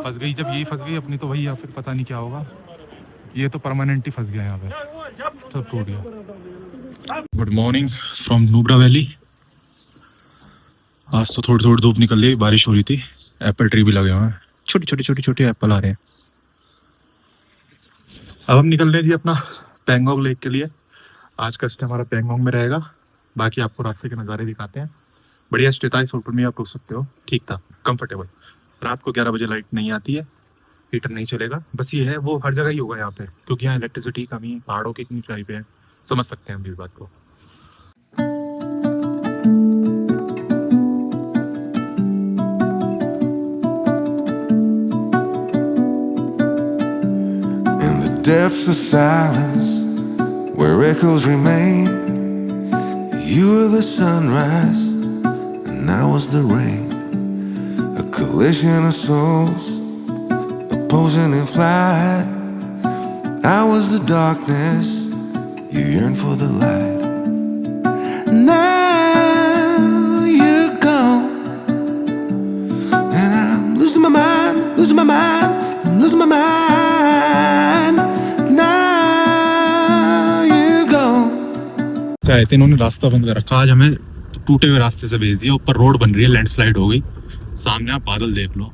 फंस गई, जब यही फंस गई अपनी तो वही, या फिर पता नहीं क्या होगा। ये तो परमानेंट ही फंस गया यहाँ पे, सब टूट गया। Good morning from Nubra valley. आज तो थोड़ी थोड़ी धूप निकल रही, बारिश हो रही थी। एप्पल ट्री भी लगे हुए हैं, छोटे छोटे छोटे छोटे एप्पल आ रहे हैं। अब हम निकल रहे हैं जी अपना पैंगोंग लेक के लिए। आज का स्टे हमारा पैंगोंग में रहेगा। बाकी आपको रास्ते के नज़ारे दिखाते हैं। बढ़िया स्टे था, इस होटल में आप रुक सकते हो, ठीक था, कंफर्टेबल। रात को 11 बजे लाइट नहीं आती है, हीटर नहीं चलेगा। बस ये है, वो हर जगह ही होगा यहाँ पे, क्योंकि यहाँ इलेक्ट्रिसिटी की कमी, पहाड़ों की इतनी ऊंचाई पे है। समझ सकते हैं हम इस बात को। In the depths of silence, where echoes remain, you were the sunrise, and I was the rain. A collision of souls, opposing in flight. I was the darkness, you yearned for the light. Now you're gone, and I'm losing my mind, losing my mind, I'm losing my mind. Now you're gone. आए थे, इन्होंने रास्ता बंद कर रखा। आज हमें टूटे हुए रास्ते से भेज दिया। ऊपर रोड बन रही है, लैंडस्लाइड हो गई। सामने आप बादल देख लो,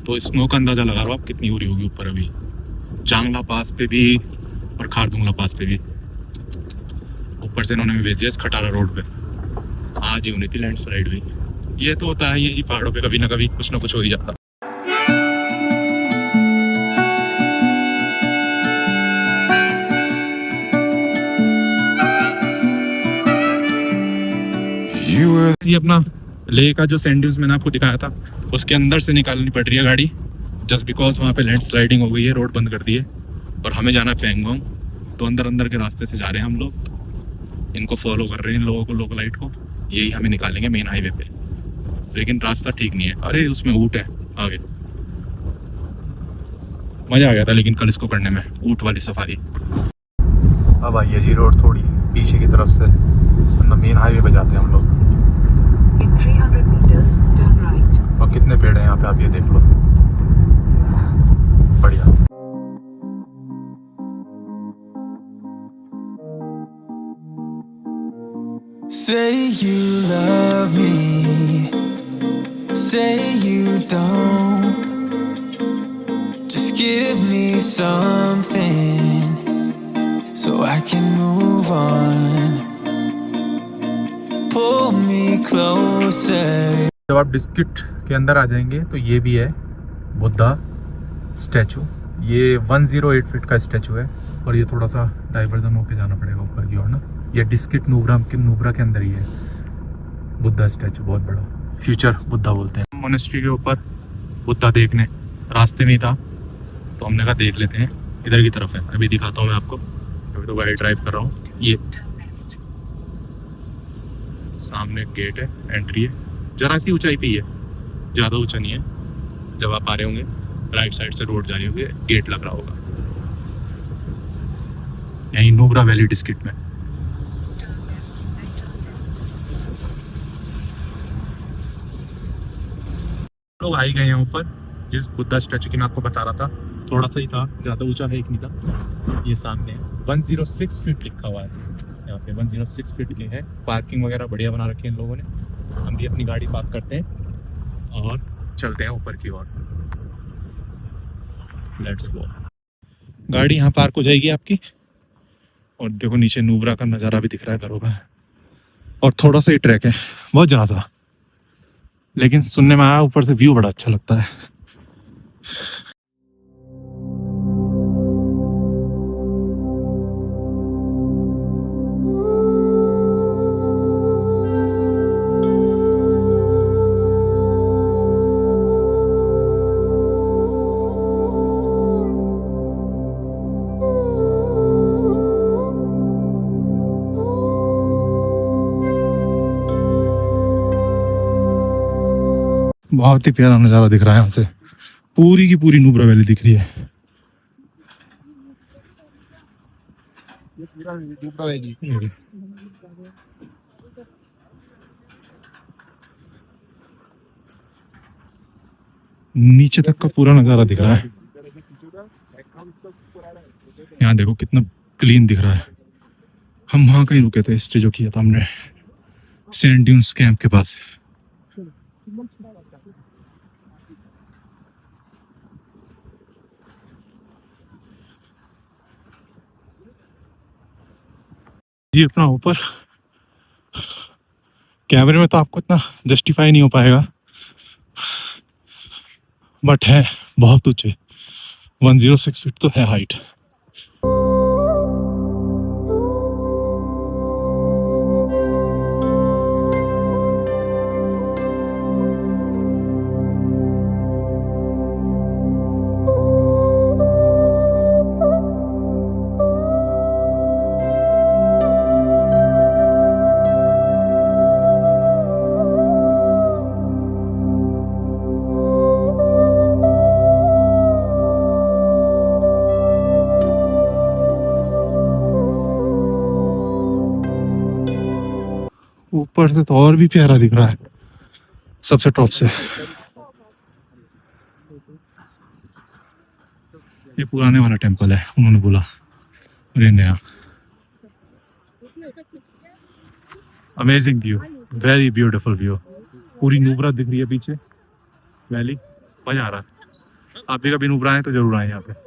तो स्नो का अंदाजा लगा लो आप कितनी हो रही होगी ऊपर। अभी चांगला पास पे भी और खारदुंगला पास पे भी ऊपर से इन्होंने भेज दिया। इस खटारा रोड पे आज ही होनी थी लैंडस्लाइड भी। ये तो होता है, ये पहाड़ों पे कभी ना कभी कुछ ना कुछ हो ही जाता। ये अपना लेह का जो सैंड ड्यून्स मैंने आपको दिखाया था, उसके अंदर से निकालनी पड़ रही है गाड़ी, जस्ट बिकॉज वहाँ पे लैंडस्लाइडिंग हो गई है, रोड बंद कर दी है। और हमें जाना है पैंगोंग, तो अंदर अंदर के रास्ते से जा रहे हैं हम लोग। इनको फॉलो कर रहे हैं, इन लोगों को, लोकलाइट को। यही हमें निकालेंगे मेन हाईवे पे, लेकिन रास्ता ठीक नहीं है। अरे उसमें ऊँट है आगे, मज़ा आ गया था लेकिन कल इसको करने में, ऊँट वाली सफारी। अब आइए जी रोड थोड़ी पीछे की तरफ से, वरना मेन हाईवे पे जाते हैं हम लोग। In 300 meters, turn right. और कितने पेड़ हैं यहाँ पे, आप ये देख लो, बढ़िया। Say you love me, say you don't. Just give me something so I can move on. Pull me closer. जब आप डिस्ट्रिक्ट के अंदर आ जाएंगे तो ये भी है बुद्धा स्टैचू। ये 108 फीट का स्टैचू है, और ये थोड़ा सा डाइवर्जन होके जाना पड़ेगा ऊपर की ओर ना। ये डिस्ट्रिक्ट नुब्रा के अंदर ही है बुद्धा स्टैचू, बहुत बड़ा। फ्यूचर बुद्धा बोलते हैं। मोनेस्ट्री के ऊपर बुद्धा देखने, रास्ते में ही था तो हमने कहा देख लेते हैं। इधर की तरफ है, अभी दिखाता हूँ मैं आपको, अभी तो गाड़ी ड्राइव कर रहा हूँ। ये सामने गेट है, एंट्री है, जरा सी ऊंचाई पे ही है, ज़्यादा ऊंचा नहीं है। जब आप आ रहे होंगे राइट साइड से रोड जा रही होगी, गेट लग रहा होगा यहीं नुब्रा वैली डिस्ट्रिक्ट में। लोग आ ही गए हैं ऊपर। जिस बुद्धा स्टैचू की मैं आपको बता रहा था, थोड़ा सा ही था, ज़्यादा ऊंचा है, एक नहीं था। ये सामने 106 फीट लिखा हुआ है यहाँ पे, 106 फीट ये है। पार्किंग वगैरह बढ़िया बना रखी है इन लोगों ने। हम भी अपनी गाड़ी पार्क करते हैं और चलते हैं ऊपर की ओर। Let's go. गाड़ी यहाँ पार्क हो जाएगी आपकी, और देखो नीचे नुब्रा का नज़ारा भी दिख रहा है घरों का। और थोड़ा सा ही ट्रैक है, बहुत ज़्यादा, लेकिन सुनने में आया ऊपर से व्यू बड़ा अच्छा लगता है। बहुत ही प्यारा नज़ारा दिख रहा है यहाँ से, पूरी की पूरी नुब्रा वैली दिख रही है। ये पूरा नुब्रा वैली। नीचे तक का पूरा नज़ारा दिख रहा है। यहाँ देखो कितना क्लीन दिख रहा है। हम वहाँ कहीं रुके थे, स्टे जो किया था हमने सैंड ड्यून्स कैंप के पास। जी अपना ऊपर कैमरे में तो आपको इतना जस्टिफाई नहीं हो पाएगा, बट है बहुत ऊंचे। 106 फीट तो है हाइट। ऊपर से तो और भी प्यारा दिख रहा है सबसे टॉप से। ये पुराने वाला टेम्पल है उन्होंने बोला, और ये नया। Amazing view, very beautiful view. पूरी नुब्रा दिख रही है पीछे, वैली। मजा आ रहा है। आप भी कभी नुब्रा आए तो जरूर आए यहाँ पे।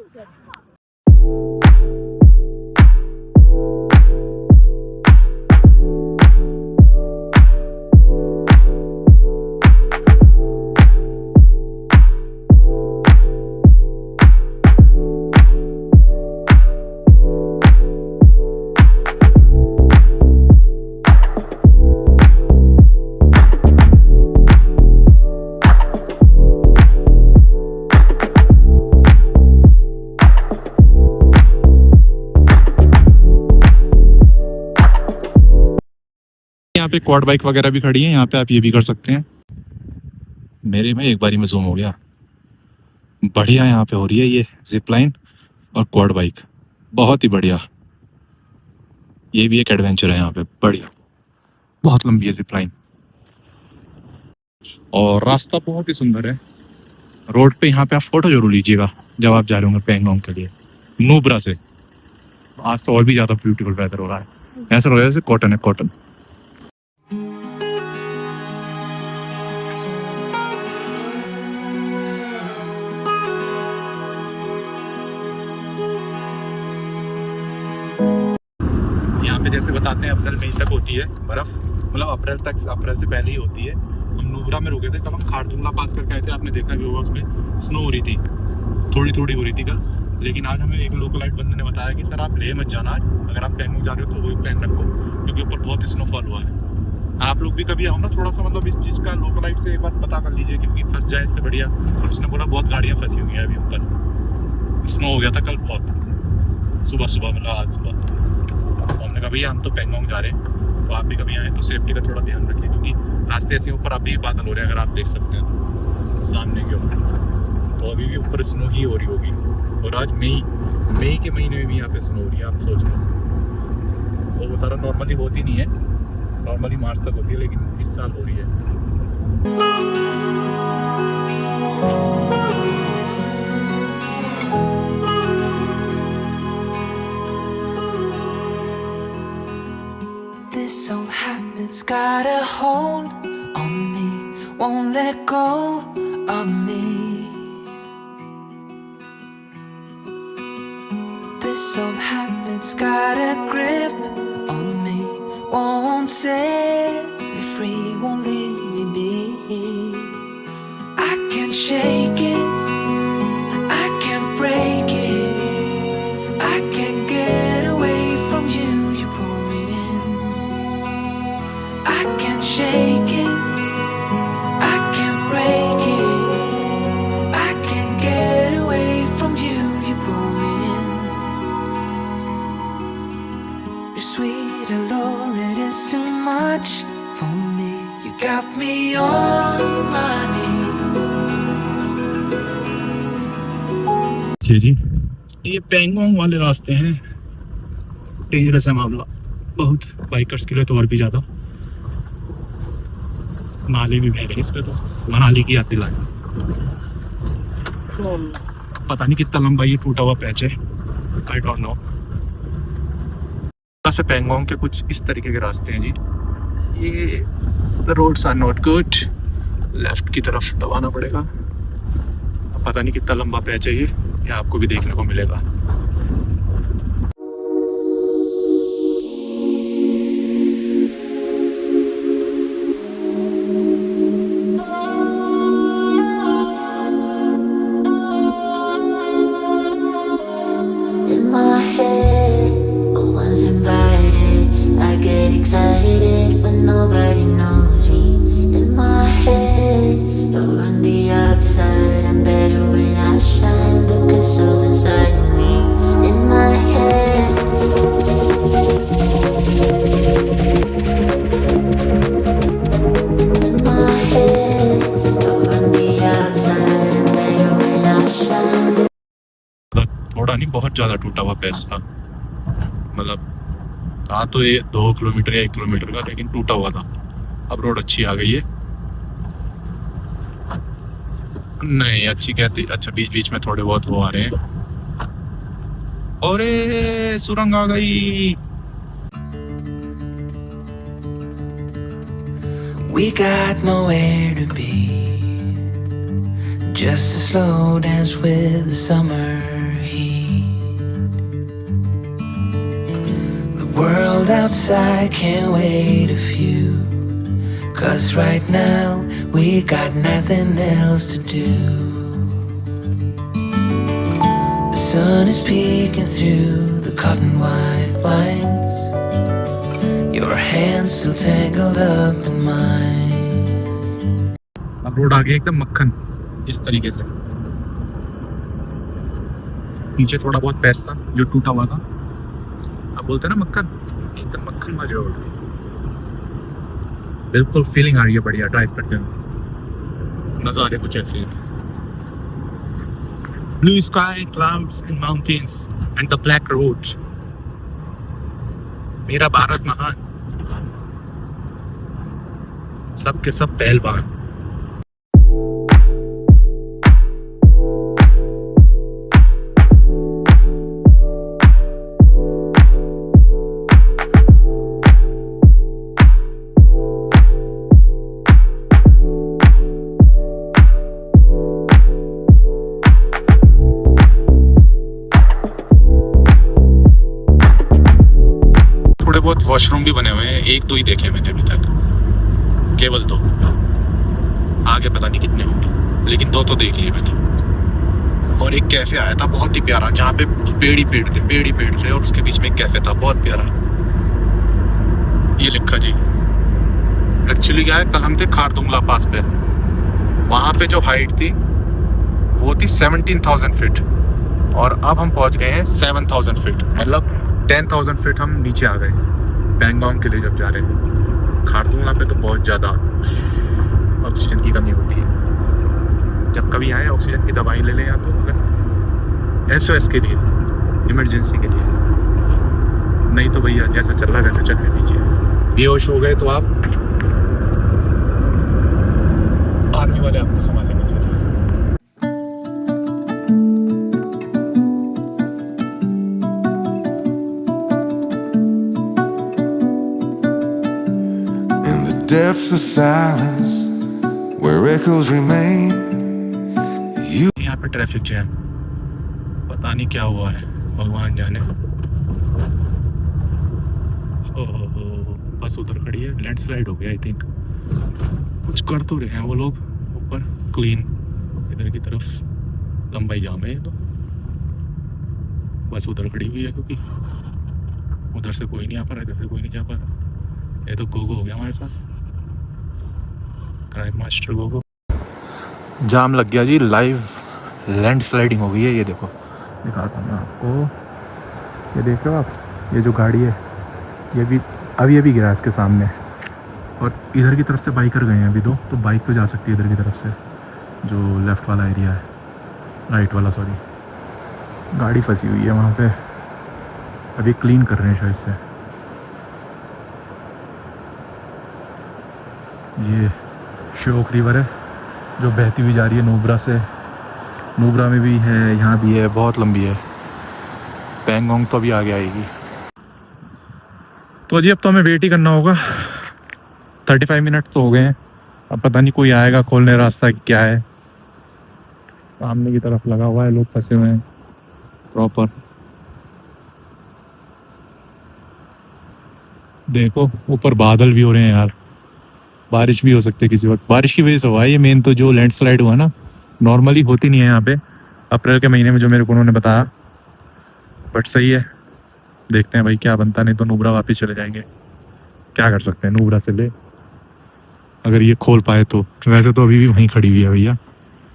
यहाँ पे क्वाड बाइक वगैरह भी खड़ी है, यहाँ पे आप ये भी कर सकते हैं। मेरे में एक बारी में जूम हो गया। बढ़िया यहाँ पे हो रही है ये जिप लाइन और क्वाड बाइक, बहुत ही बढ़िया। ये भी एक एडवेंचर है यहाँ पे, बढ़िया। बहुत लंबी है जिप लाइन और रास्ता बहुत ही सुंदर है। रोड पे यहाँ पे आप फोटो जरूर लीजिएगा जब आप जा रहे होंगे पैंगोंग के लिए नुब्रा से। आज तो और भी ज्यादा ब्यूटीफुल वेदर हो रहा है, ऐसा लग रहा है जैसे कॉटन है, कॉटन। यहाँ पे जैसे बताते हैं अप्रैल मई तक होती है बर्फ, मतलब अप्रैल से पहले ही होती है। हम नुब्रा में रुके थे, तब हम खारदुंगला पास करके आए थे। आपने देखा भी होगा, उसमें स्नो हो रही थी, थोड़ी थोड़ी हो रही थी कल। लेकिन आज हमें एक लोकलाइट बंदे ने बताया कि सर आप ले मत जाना आज, अगर आप पैंगोंग जा रहे हो तो वही प्लान रखो, क्योंकि ऊपर बहुत ही स्नोफॉल हुआ है। आप लोग भी कभी आओ ना, थोड़ा सा मतलब इस चीज़ का लोकलाइट से एक बार पता कर लीजिए, क्योंकि फंस जाए इससे बढ़िया। उसने बोला बहुत गाड़ियाँ फंसी हुई हैं अभी ऊपर, स्नो हो गया था कल बहुत सुबह, मतलब आज सुबह। हमने कहा भैया हम तो पैंगोंग जा रहे हैं, तो आप भी कभी आए तो सेफ्टी का थोड़ा ध्यान रखिए, क्योंकि रास्ते ऐसे ऊपर अभी बादल हो रहे हैं, अगर आप देख सकते हैं सामने के ऊपर, तो अभी भी ऊपर स्नो ही हो रही होगी। और आज मई के महीने में भी यहाँ पे स्नो हो रही है, आप सोच लो। वो बता रहा नॉर्मली होती नहीं है, नॉर्मली मार्च तक होती है, लेकिन इस साल हो रही है। This old habit's got a hold on me, won't let go of me. This old habit's got a grip on me, won't set me free, won't leave me be. I can't shake it, I can't break it, I can't get away from you, you pull me in. I can't shake it, I can't break it, I can't get away from you, you pull me in. Your sweet allure, it is too much for me, you got me on my knees. जी ये पैंगोंग वाले रास्ते हैं, dangerous है मामला बहुत, bikers के लिए तो और भी ज़्यादा। नाले भी बह रहे हैं इस पे, तो मनाली की याद दिलाए। पता नहीं कितना लंबा ये टूटा हुआ पैच है, आई डोंट नो। से पेंगोंग के कुछ इस तरीके के रास्ते हैं जी। ये the roads are not good, left की तरफ दबाना पड़ेगा। पता नहीं कितना लंबा पैच है ये आपको भी देखने को मिलेगा। In my head, I was invited. I get excited when nobody knows me. In my head, you're on the outside. I'm better when I shine. The crystals inside me. In my head. In my head, you're on the outside. I'm better when I shine. थोड़ा नहीं, बहुत ज़्यादा टूटा हुआ patch था। मतलब था तो ये 2 किलोमीटर या 1 किलोमीटर का, लेकिन टूटा हुआ था। अब रोड अच्छी आ गई है। नहीं अच्छी कहती, अच्छा बीच बीच में थोड़े बहुत वो आ रहे हैं। और सुरंग आ गई। We got nowhere to be, just a slow dance with the summer heat. The world outside can't wait a few, 'cause right now we got nothing else to do. The sun is peeking through the cotton white blinds, your hands still tangled up in mine. अब road आ गया एकदम मक्खन इस तरीके से। पीछे थोड़ा बहुत पैच था जो टूटा हुआ था। अब बोलते हैं ना मक्खन, एकदम मक्खन वाली रोड। बिल्कुल फीलिंग आ रही है बढ़िया ड्राइव करते हुए। नज़ारे कुछ ऐसे blue sky, clouds and mountains and the black road. मेरा भारत महान, सब के सब पहलवान। थोड़े बहुत वॉशरूम भी बने हुए हैं, 1-2 ही देखे मैंने अभी तक, केवल 2। आगे पता नहीं कितने होंगे, लेकिन 2 तो देख लिए मैंने। और एक कैफे आया था बहुत ही प्यारा, जहाँ पे पेड़ ही पेड़ थे और उसके बीच में एक कैफे था बहुत प्यारा। ये लिखा जी। एक्चुअली क्या है, कल हम थे खारदुंगला पास पे, वहाँ पे जो हाइट थी वो थी 17,000 फीट, और अब हम पहुँच गए हैं 7,000 फीट। मतलब 10,000 फीट हम नीचे आ गए पेंगोंग के लिए जब जा रहे हैं। खारदुंगला पे तो बहुत ज़्यादा ऑक्सीजन की कमी होती है। जब कभी आए ऑक्सीजन की दवाई ले लें, या तो अगर SOS के लिए, इमरजेंसी के लिए, नहीं तो भैया जैसा चल रहा है वैसे चलने दीजिए। बेहोश हो गए तो आप, आर्मी वाले आपको संभालेंगे। Depths of silence where echoes remain. यहाँ पे ट्रैफिक जैम, पता नहीं क्या हुआ है, भगवान जाने। बस उधर खड़ी है, लैंडस्लाइड हो गया आई थिंक। कुछ कर तो रहे हैं वो लोग ऊपर क्लीन, इधर की तरफ लंबाई जाम है। तो बस उधर खड़ी हुई है, क्योंकि उधर से कोई नहीं आ पा रहा, इधर से कोई नहीं जा पा रहा। ये तो गोगो हो गया हमारे साथ, क्राइम मास्टर गोगो। जाम लग गया जी, लाइव लैंडस्लाइडिंग हो गई है। ये देखो, दिखाता हूँ मैं आपको। ये देख रहे हो आप, ये जो गाड़ी है ये भी अभी गिरा इसके सामने, और इधर की तरफ से बाइकर गए हैं अभी 2, तो बाइक तो जा सकती है इधर की तरफ से, जो लेफ़्ट वाला एरिया है, राइट वाला सॉरी। गाड़ी फंसी हुई है वहाँ पे, अभी क्लीन कर रहे हैं शायद से। ये श्योक रिवर है जो बहती हुई जा रही है नुब्रा से नुब्रा में भी है, यहाँ भी है, बहुत लंबी है। पैंगोंग तो अभी आगे आएगी। तो जी अब तो हमें वेट ही करना होगा। 35 मिनट तो हो गए हैं। अब पता नहीं कोई आएगा खोलने रास्ता कि क्या है। सामने की तरफ लगा हुआ है, लोग फंसे हुए हैं प्रॉपर। देखो ऊपर बादल भी हो रहे हैं यार, बारिश भी हो सकती है किसी वक्त। बारिश की वजह से हुआ है ये मेन तो, जो लैंडस्लाइड हुआ ना, नॉर्मली होती नहीं है यहाँ पे अप्रैल के महीने में, जो मेरे को उन्होंने बताया। बट सही है, देखते हैं भाई क्या बनता। नहीं तो नुब्रा वापस चले जाएंगे, क्या कर सकते हैं। नुब्रा से ले अगर ये खोल पाए तो। वैसे तो अभी भी वहीं खड़ी हुई है भैया।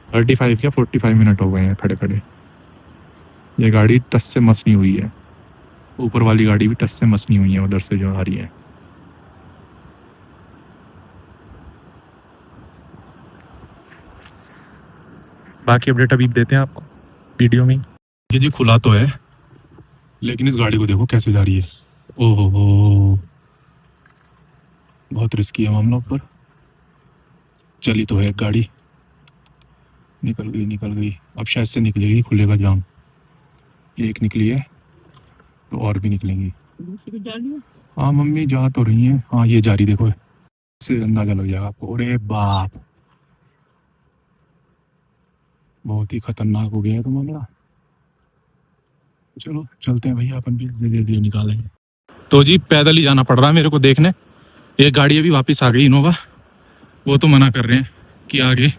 35 या 45 मिनट हो गए हैं खड़े खड़े। ये गाड़ी टस से मस नहीं हुई है, ऊपर वाली गाड़ी भी टस से मस नहीं हुई है उधर से जो आ रही है। बाकी अपडेट अभी देते हैं आपको वीडियो में। ये जी खुला तो है, लेकिन इस गाड़ी को देखो कैसे जा रही है। ओहो हो, बहुत रिस्की है मामला। ऊपर चली तो है एक गाड़ी, निकल गई। अब शायद से निकलेगी, खुलेगा जाम। ये एक निकली है, तो और भी निकलेंगी। हाँ मम्मी जा तो रही है। हाँ ये जा रही, देखो इससे अंदाजा लग जाएगा आपको। अरे बाप, बहुत ही खतरनाक हो गया है तो मामला। चलो चलते हैं भैया, अपन भी धीरे निकालेंगे। तो जी पैदल ही जाना पड़ रहा है मेरे को देखने। एक गाड़ी अभी वापस आ गई, इनोवा। वो तो मना कर रहे हैं कि आगे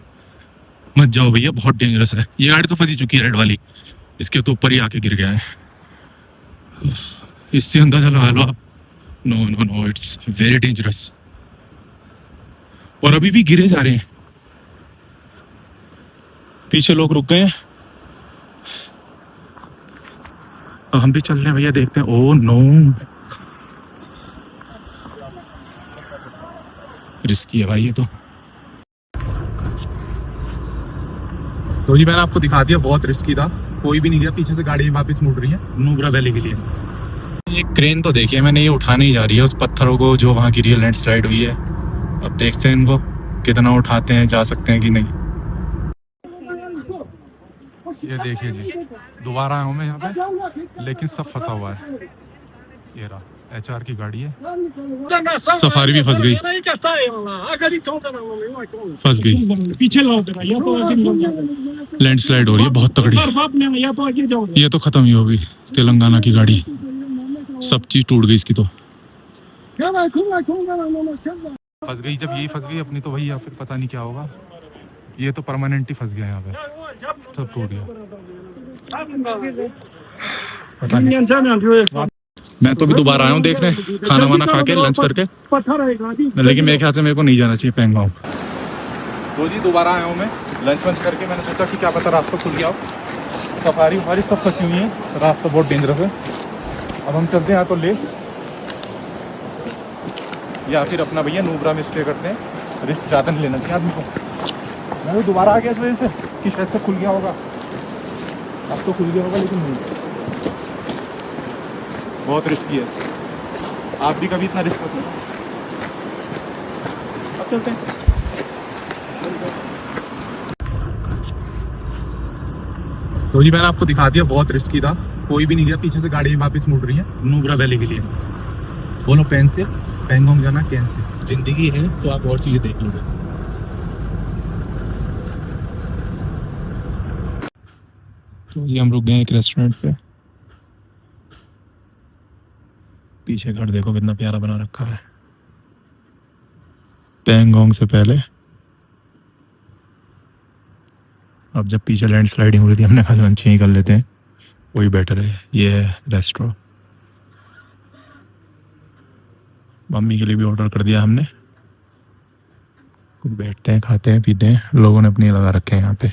मत जाओ भैया, बहुत डेंजरस है। ये गाड़ी तो फंसी चुकी है रेड वाली, इसके तो ऊपर ही आके गिर गया है। इससे अंदाजा लगा लो आप। No no no, it's very dangerous. और अभी भी गिरे जा रहे हैं, पीछे लोग रुक गए हैं। अब हम भी चल रहे हैं भैया, देखते हैं। ओ नो, रिस्की है भाई ये तो। जी मैंने आपको दिखा दिया, बहुत रिस्की था। कोई भी नहीं गया, पीछे से गाड़ी वापस मुड़ रही है नुब्रा वैली के लिए। ये क्रेन तो देखिए मैंने, ये उठाने ही जा रही है उस पत्थरों को जो वहाँ गिरी है, लैंडस्लाइड हुई है। अब देखते हैं इनको कितना उठाते हैं, जा सकते हैं कि नहीं। ये देखिए जी, दोबारा आया हूँ मैं यहाँ पे, लेकिन सब फंसा हुआ है। ये रहा HR की गाड़ी है। सफारी भी फंस गई, पीछे लैंडस्लाइड हो रही है बहुत तगड़ी। ये तो खत्म ही हो गई तेलंगाना की गाड़ी, सब चीज टूट गई इसकी तो। फंस गई, जब यही फंस गई अपनी तो भैया फिर पता नहीं क्या होगा। ये तो परमानेंट ही फंस गया यहाँ पे, सब टूट गया। पता नहीं। मैं तो भी दोबारा आया हूँ देखने, खाना वाना खा के लंच करके, लेकिन मेरे ख्याल से मेरे को नहीं जाना चाहिए पैंगोंग। तो जी दोबारा आया हूँ मैं लंच वंच करके। मैंने सोचा कि क्या पता रास्ता खुल गया हो। सफारी वफारी सब फंसी हुई है, रास्ता बहुत डेंजरस है। अब हम चलते हैं, तो ले या फिर अपना भैया नुब्रा में स्टे करते हैं। रिस्क ज़्यादा नहीं लेना चाहिए आदमी को। मैं भी दोबारा आ गया इस वजह से कि शायद से खुल गया होगा। अब तो खुल गया होगा, लेकिन नहीं, बहुत रिस्की है। आप भी कभी इतना रिस्क मत लो। अब चलते हैं। तो जी मैंने आपको दिखा दिया, बहुत रिस्की था। कोई भी नहीं गया, पीछे से गाड़ी वापस मुड़ रही है नुब्रा वैली के लिए। बोलो पेन से पैंगोंग जाना कैसे। जिंदगी है तो आप और चीजें देख लोगे। तो जी हम रुक गए एक रेस्टोरेंट पे। पीछे घर देखो कितना प्यारा बना रखा है, पैंगोंग से पहले। अब जब पीछे लैंड स्लाइडिंग हो रही थी, हमने कहा लंच यहीं कर लेते हैं, वही बेटर है। ये है रेस्टोरेंट, मम्मी के लिए भी ऑर्डर कर दिया हमने। कुछ बैठते हैं, खाते हैं, पीते हैं। लोगों ने अपने लगा रखे हैं यहाँ पे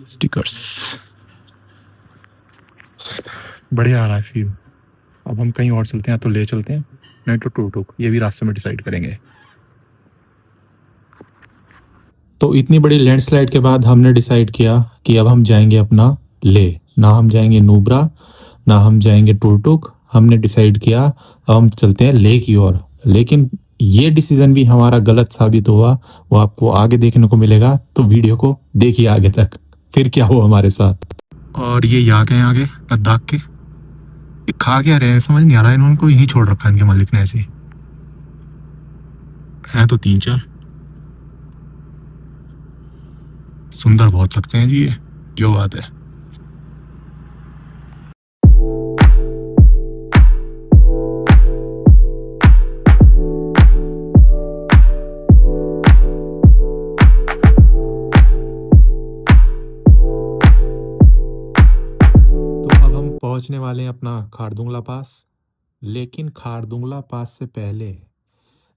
स्टिकर्स। बढ़िया आ रहा है फील। अब हम कहीं और चलते हैं, तो ले चलते हैं, नहीं तो टुक टुक। ये भी रास्ते में डिसाइड करेंगे। तो इतनी बड़ी लैंडस्लाइड के बाद हमने डिसाइड किया कि अब हम जाएंगे अपना ले। ना हम जाएंगे नुब्रा, ना हम जाएंगे टुक टुक। हमने डिसाइड किया अब हम चलते हैं ले की ओर। लेकिन ये डिसीजन भी हमारा गलत साबित हुआ, वो आपको आगे देखने को मिलेगा, तो वीडियो को देखिए आगे तक फिर क्या हुआ हमारे साथ। और ये आ गए आगे लद्दाख के। ये खा क्या रहे हैं समझ नहीं आ रहा, इन्होंने को यहीं छोड़ रखा है इनके मालिक ने। ऐसे हैं तो 3-4 सुंदर बहुत लगते हैं जी ये, जो बात है। पहुंचने वाले हैं अपना खारदुंगला पास, लेकिन खारदुंगला पास से पहले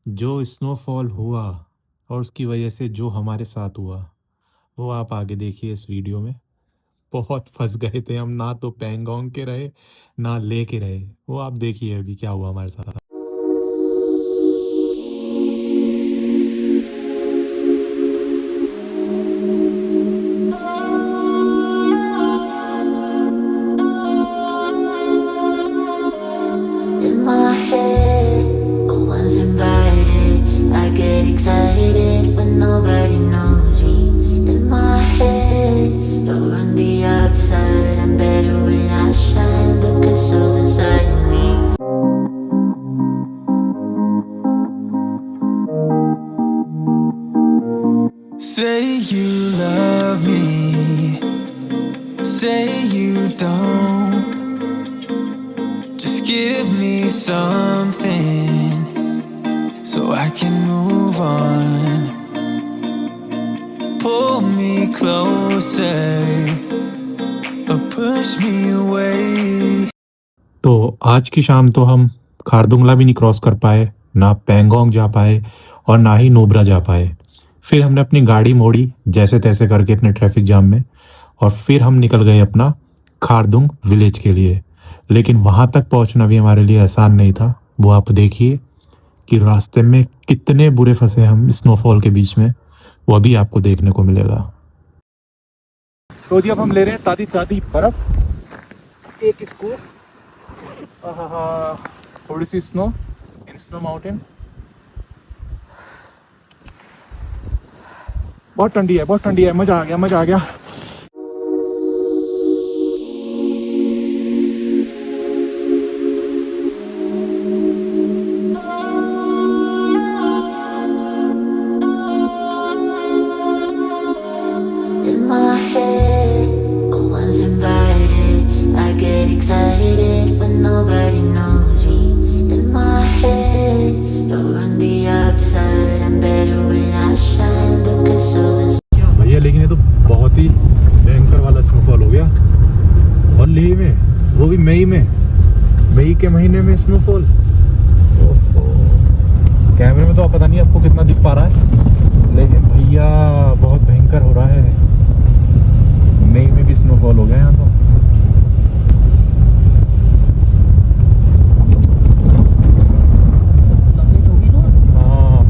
जो स्नोफॉल हुआ और उसकी वजह से जो हमारे साथ हुआ वो आप आगे देखिए इस वीडियो में। बहुत फंस गए थे हम, ना तो पैंगोंग के रहे ना ले के रहे, वो आप देखिए अभी क्या हुआ हमारे साथ। In my head, I was invited. I get excited when nobody knows me. In my head, you're on the outside. I'm better when I shine. The crystals inside me. Say you love me, say you don't. Just give me something so I can move on. Pull me closer or push me away. तो आज की शाम तो हम खारदुंगला भी नहीं cross कर पाए, ना पैंगोंग जा पाए और ना ही नुब्रा जा पाए। फिर हमने अपनी गाड़ी मोड़ी जैसे तैसे करके इतने ट्रैफिक जाम में, और फिर हम निकल गए अपना खारदुंग विलेज के लिए। लेकिन वहाँ तक पहुँचना भी हमारे लिए आसान नहीं था। वो आप देखिए कि रास्ते में कितने बुरे फंसे हम स्नोफॉल के बीच में, वो अभी आपको देखने को मिलेगा। तो जी अब हम ले रहे हैं ताज़ी ताज़ी बर्फ, एक स्कूप, थोड़ी सी स्नो इन स्नो माउंटेन। बहुत ठंडी है, बहुत ठंडी है, मज़ा आ गया, मज़ा आ गया। In my head, I was invited. I get excited when nobody knows me. In my head, you're on the outside. I'm better when I shine. The crystals inside. भैया लेकिन ये तो बहुत ही भयंकर वाला स्नोफॉल हो गया, और लेह में, वो भी मई के महीने में स्नोफॉल। कैमरे में तो पता नहीं आपको कितना दिख पा रहा है, लेकिन भैया बहुत भयंकर हो रहा है। मई में भी स्नोफॉल हो गया यहाँ तो। हाँ,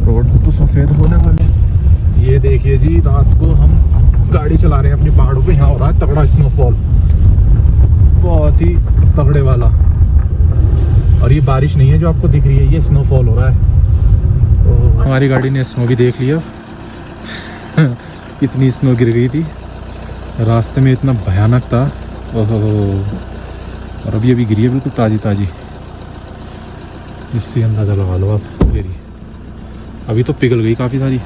रोड तो सफेद होने वाले। ये देखिए जी, रात को हम गाड़ी चला रहे हैं अपनी पहाड़ों पे, यहाँ हो रहा है तगड़ा स्नोफॉल, बहुत ही तगड़े वाला। और ये बारिश नहीं है जो आपको दिख रही है, ये स्नोफॉल हो रहा है। तो हमारी गाड़ी ने स्नो भी देख लिया। इतनी स्नो गिर गई थी रास्ते में, इतना भयानक था। ओहो, और अभी गिरी है बिल्कुल ताज़ी ताज़ी, इससे अंदाज़ा लगा लो आप। अभी तो पिघल गई काफ़ी सारी।